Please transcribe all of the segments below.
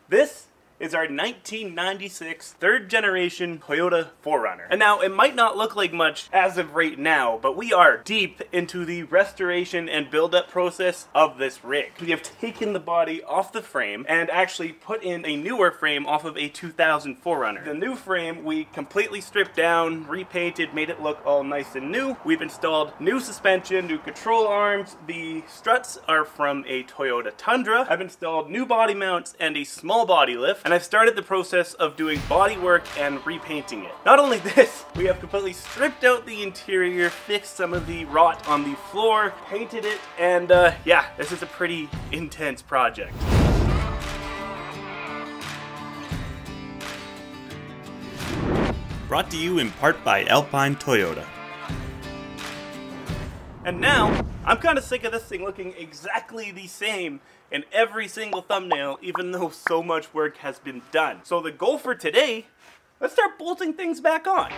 This is our 1996 third generation Toyota 4Runner. And now, it might not look like much as of right now, but we are deep into the restoration and build-up process of this rig. We have taken the body off the frame and actually put in a newer frame off of a 2000 4Runner. The new frame we completely stripped down, repainted, made it look all nice and new. We've installed new suspension, new control arms. The struts are from a Toyota Tundra. I've installed new body mounts and a small body lift. And I've started the process of doing body work and repainting it. Not only this, we have completely stripped out the interior, fixed some of the rot on the floor, painted it, and yeah, this is a pretty intense project. Brought to you in part by Alpine Toyota. And now, I'm kind of sick of this thing looking exactly the same in every single thumbnail, even though so much work has been done. So the goal for today, let's start bolting things back on.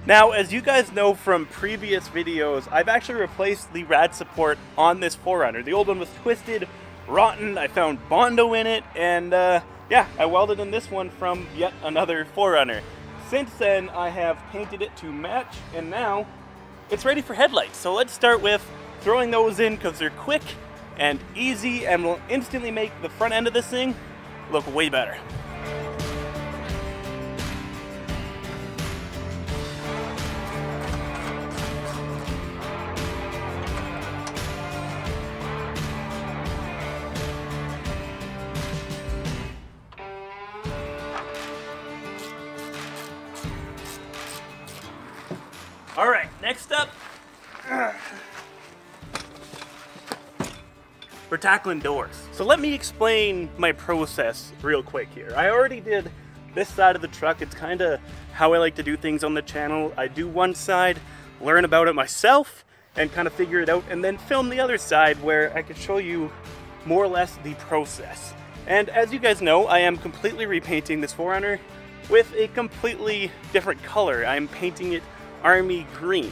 Now, as you guys know from previous videos, I've actually replaced the rad support on this 4Runner. The old one was twisted, rotten, I found Bondo in it, and yeah, I welded in this one from yet another 4Runner. Since then, I have painted it to match, and now it's ready for headlights. So let's start with throwing those in because they're quick and easy and will instantly make the front end of this thing look way better. All right, next up, we're tackling doors. So let me explain my process real quick here. I already did this side of the truck. It's kind of how I like to do things on the channel. I do one side, learn about it myself, and kind of figure it out, and then film the other side where I could show you more or less the process. And as you guys know, I am completely repainting this 4Runner with a completely different color. I'm painting it army green.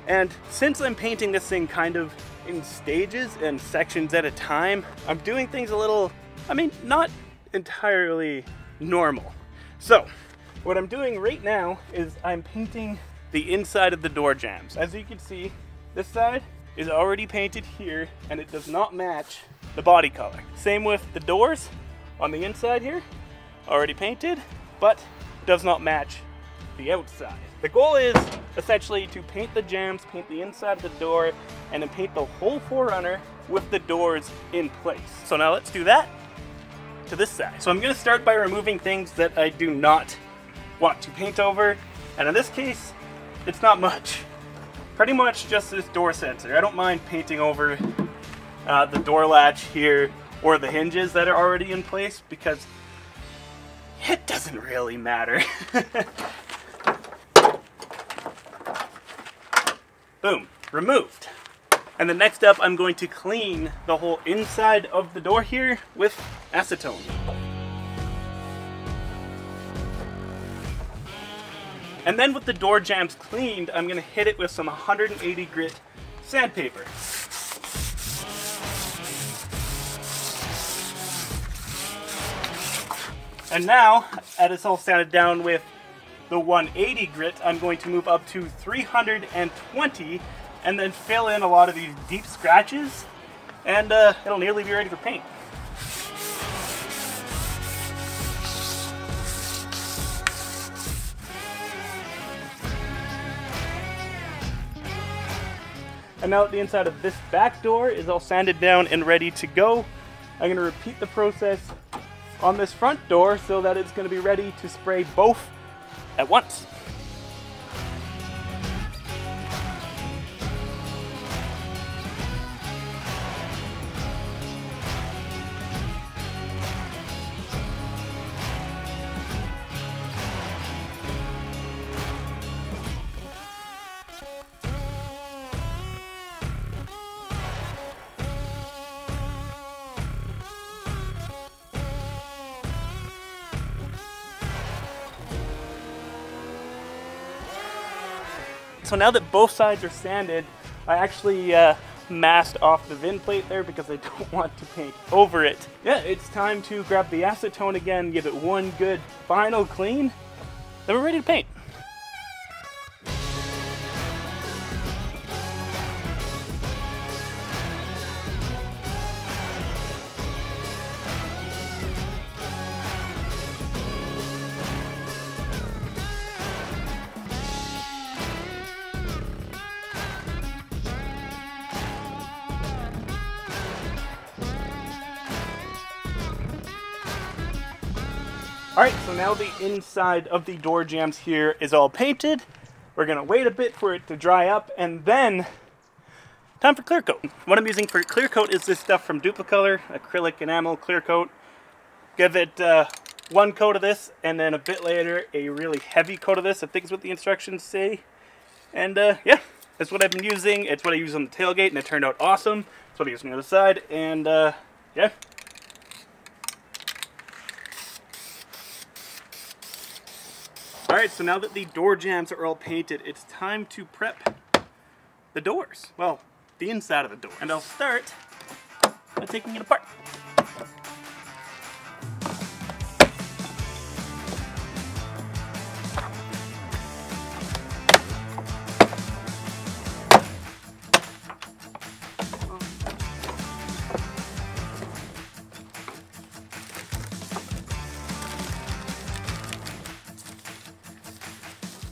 And since I'm painting this thing kind of in stages and sections at a time, I'm doing things a little, I mean, not entirely normal. So what I'm doing right now is I'm painting the inside of the door jambs. As you can see, this side is already painted here and it does not match the body color. Same with the doors on the inside here, already painted, but does not match the outside. The goal is essentially to paint the jambs, paint the inside of the door, and then paint the whole 4Runner with the doors in place. So now let's do that to this side. So I'm going to start by removing things that I do not want to paint over, and in this case, it's not much. Pretty much just this door sensor. I don't mind painting over the door latch here or the hinges that are already in place because it doesn't really matter. Boom, removed. And then next up, I'm going to clean the whole inside of the door here with acetone. And then with the door jambs cleaned, I'm gonna hit it with some 180 grit sandpaper. And now, as it's all sanded down with the 180 grit, I'm going to move up to 320 and then fill in a lot of these deep scratches, and it'll nearly be ready for paint. And now that the inside of this back door is all sanded down and ready to go, I'm going to repeat the process on this front door so that it's going to be ready to spray both at once. So now that both sides are sanded, I actually masked off the VIN plate there because I don't want to paint over it. Yeah, it's time to grab the acetone again, give it one good final clean, then we're ready to paint. Alright, so now the inside of the door jambs here is all painted. We're going to wait a bit for it to dry up, and then time for clear coat. What I'm using for clear coat is this stuff from Duplicolor, acrylic enamel clear coat. Give it one coat of this, and then a bit later a really heavy coat of this. I think is what the instructions say. And yeah, that's what I've been using. It's what I use on the tailgate, and it turned out awesome. That's what I use on the other side, and yeah. Alright, so now that the door jambs are all painted, it's time to prep the doors. Well, the inside of the door. And I'll start by taking it apart.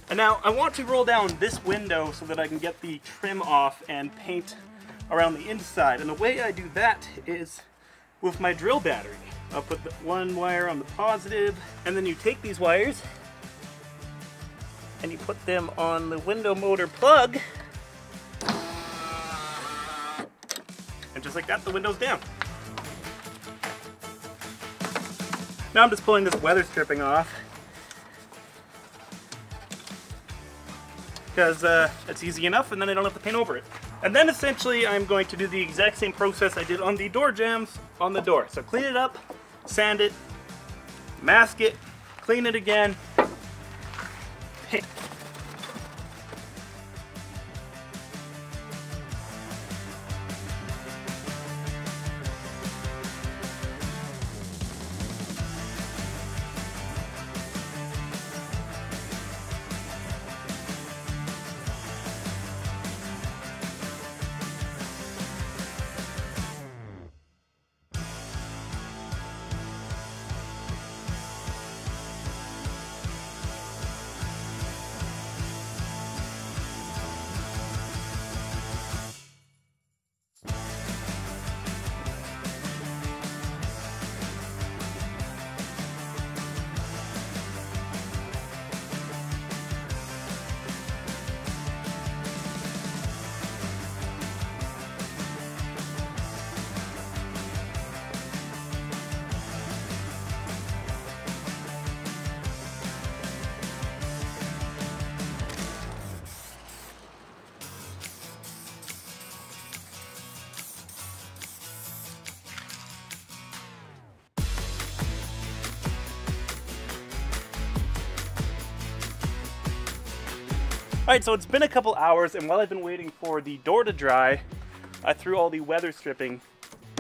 And now I want to roll down this window so that I can get the trim off and paint around the inside. And the way I do that is with my drill battery. I'll put the one wire on the positive, and then you take these wires and you put them on the window motor plug. And just like that, the window's down. Now I'm just pulling this weather stripping off, because it's easy enough, and then I don't have to paint over it. And then essentially I'm going to do the exact same process I did on the door jambs on the door. So clean it up, sand it, mask it, clean it again, paint. Alright, so it's been a couple hours, and while I've been waiting for the door to dry, I threw all the weather stripping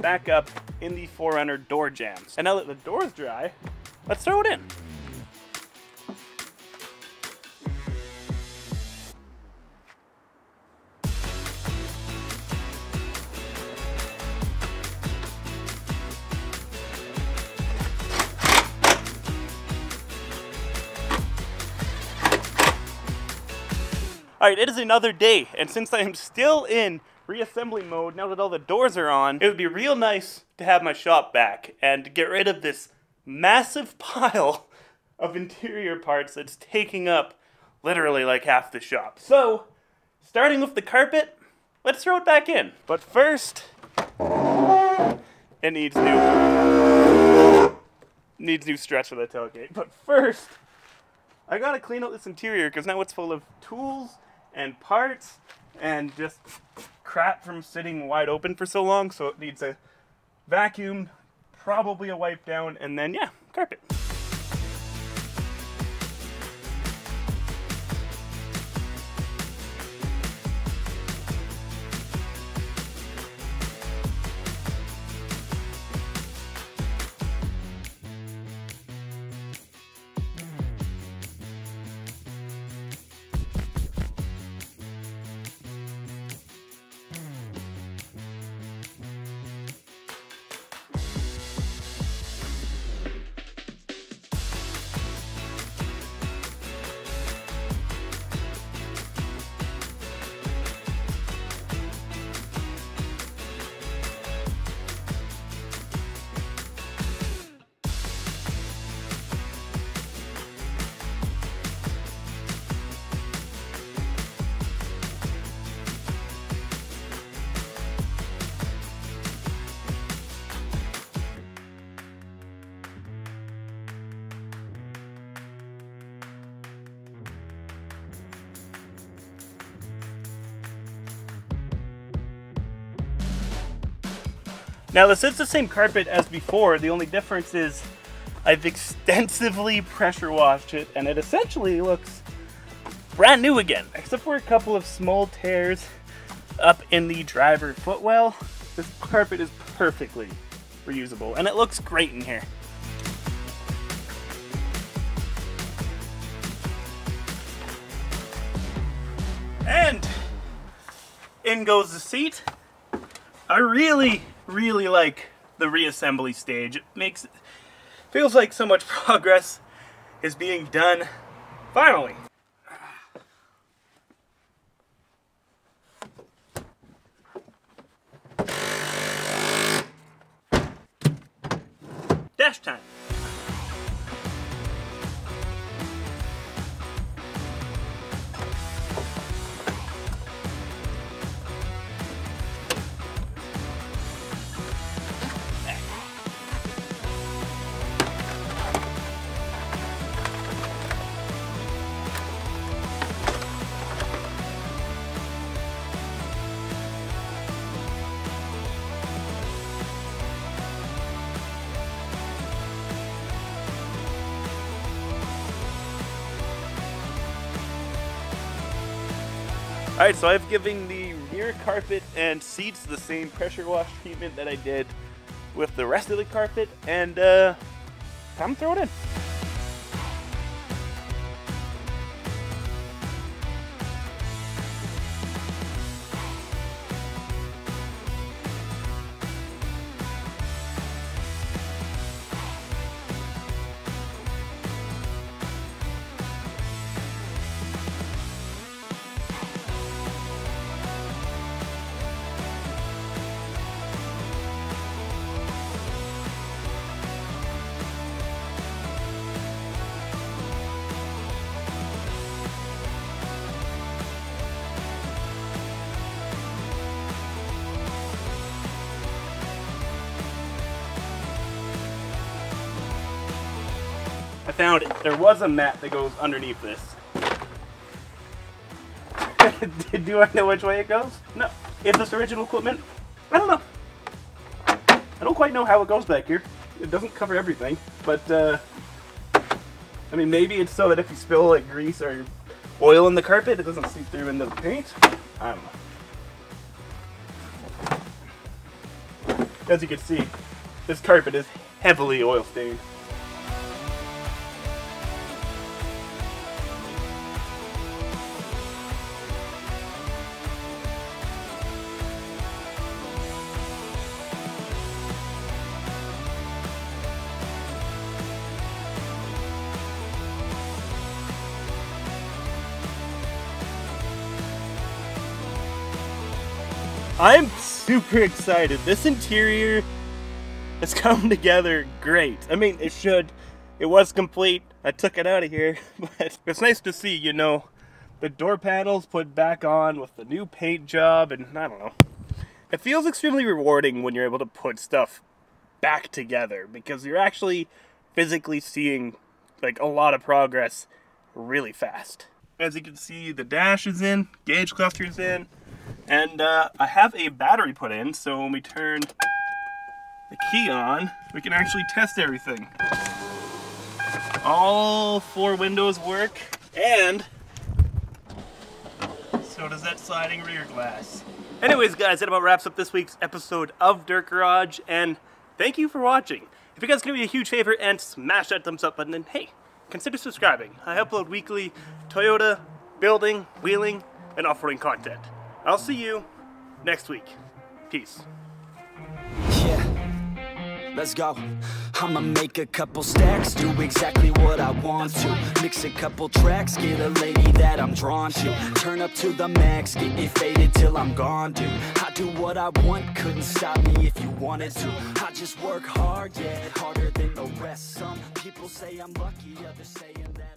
back up in the 4Runner door jambs. And now that the door's dry, let's throw it in. Alright, it is another day, and since I am still in reassembly mode now that all the doors are on, it would be real nice to have my shop back and get rid of this massive pile of interior parts that's taking up literally like half the shop. So, starting with the carpet, let's throw it back in. But first, it needs new stretch for the tailgate. But first, I gotta clean out this interior because now it's full of tools and parts and just crap from sitting wide open for so long, so it needs a vacuum, probably a wipe down, and then yeah, carpet. Now this is the same carpet as before, the only difference is I've extensively pressure washed it and it essentially looks brand new again, except for a couple of small tears up in the driver footwell. This carpet is perfectly reusable and it looks great in here. And in goes the seat. I really like the reassembly stage. It feels like so much progress is being done finally. Dash time. Alright, so I've given the rear carpet and seats the same pressure wash treatment that I did with the rest of the carpet, and time to throw it in. I found it. There was a mat that goes underneath this. Do I know which way it goes? No. Is this original equipment? I don't know. I don't quite know how it goes back here. It doesn't cover everything, but I mean, maybe it's so that if you spill like grease or oil in the carpet, it doesn't seep through into the paint. I don't know. As you can see, this carpet is heavily oil stained. I'm super excited. This interior has come together great. I mean, it should. It was complete. I took it out of here, but it's nice to see, you know, the door panels put back on with the new paint job, and I don't know. It feels extremely rewarding when you're able to put stuff back together because you're actually physically seeing like a lot of progress really fast. As you can see, the dash is in, gauge cluster is in, and I have a battery put in, so when we turn the key on, we can actually test everything. All 4 windows work, and so does that sliding rear glass. Anyways, guys, that about wraps up this week's episode of Dirt Garage, and thank you for watching. If you guys can do me a huge favor and smash that thumbs up button, and hey, consider subscribing. I upload weekly Toyota, building, wheeling, and off-roading content. I'll see you next week. Peace. Yeah, let's go. I'ma make a couple stacks, do exactly what I want to. Mix a couple tracks, get a lady that I'm drawn to. Turn up to the max, get me faded till I'm gone, dude. I do what I want, couldn't stop me if you wanted to. I just work hard, yeah, harder than the rest. Some people say I'm lucky, others saying that